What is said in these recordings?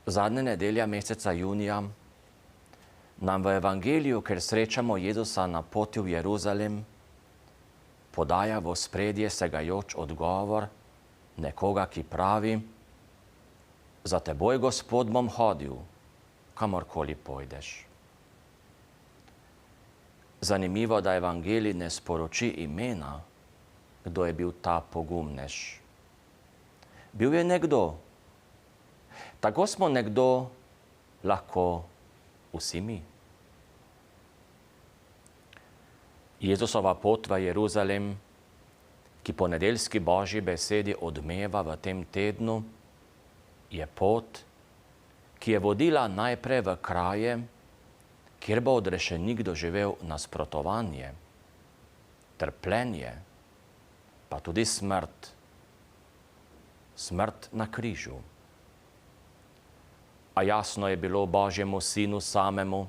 Zadnja nedelja meseca junija nam v evangeliju, ker srečamo Jezusa na poti v Jeruzalem, podaja v ospredje segajoč odgovor nekoga, ki pravi: za teboj, Gospod, bom hodil, kamorkoli pojdeš. Zanimivo, da evangelij ne sporoči imena, kdo je bil ta pogumnež. Bil je nekdo. Tako smo nekdo lahko vsi mi. Jezusova pot v Jeruzalem, ki po nedeljski Božji besedi odmeva v tem tednu, je pot, ki je vodila najprej v kraje, kjer bo odrešenik doživel nasprotovanje, trpljenje, pa tudi smrt. Smrt na križu. A jasno je bilo Božjemu sinu samemu,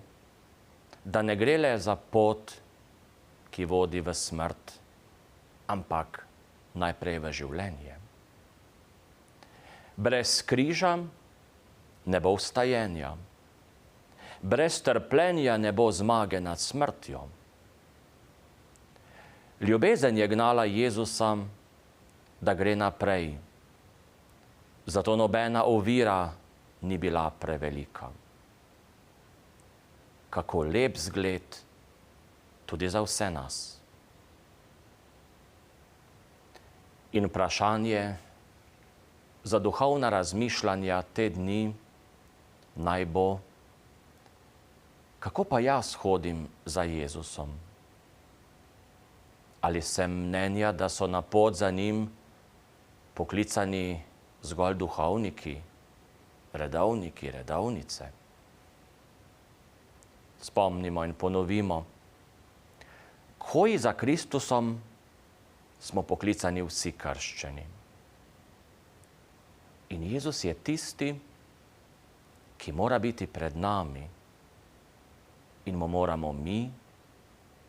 da ne gre le za pot, ki vodi v smrt, ampak najprej v življenje. Brez križa ne bo vstajenja. Brez trpljenja ne bo zmage nad smrtjo. Ljubezen je gnala Jezusa, da gre naprej. Zato nobena ovira ni bila prevelika. Kako lep zgled tudi za vse nas. In vprašanje za duhovna razmišljanja te dni naj bo: kako pa jaz hodim za Jezusom? Ali sem mnenja, da so na pot za njim poklicani zgolj duhovniki, redovniki, redovnice? Spomnimo in ponovimo: hoji za Kristusom smo poklicani vsi krščeni. In Jezus je tisti, ki mora biti pred nami in mu moramo mi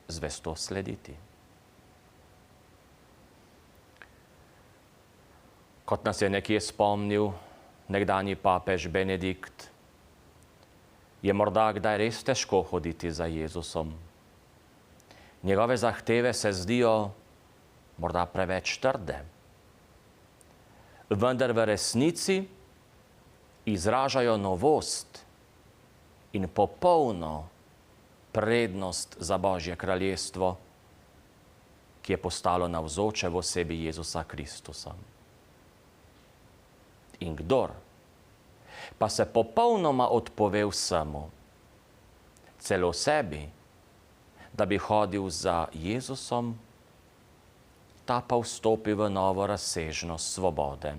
zvesto slediti. Kot nas je nekje spomnil nekdanji papež Benedikt, je morda kdaj res težko hoditi za Jezusom. Njegove zahteve se zdijo morda preveč trde, vendar v resnici izražajo novost in popolno prednost za Božje kraljestvo, ki je postalo navzoče v osebi Jezusa Kristusa. In kdor pa se popolnoma odpove vsemu, celo sebi, da bi hodil za Jezusom, ta pa vstopi v novo razsežnost svobode,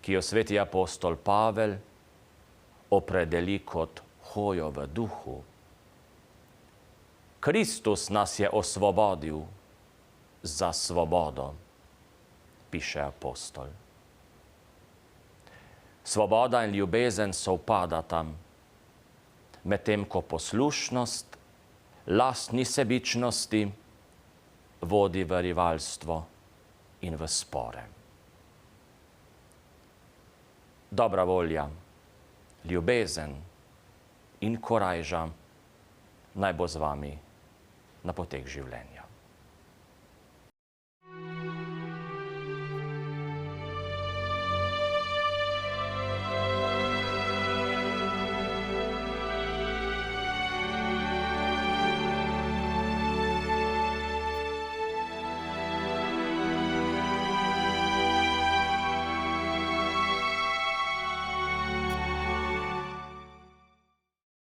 ki jo sveti apostol Pavel opredeli kot hojo v duhu. Kristus nas je osvobodil za svobodo, piše apostol. Svoboda in ljubezen sovpadata, medtem ko poslušnost lastni sebičnosti vodi v rivalstvo in v spore. Dobra volja, ljubezen in korajža naj bo z vami na poteh življenja.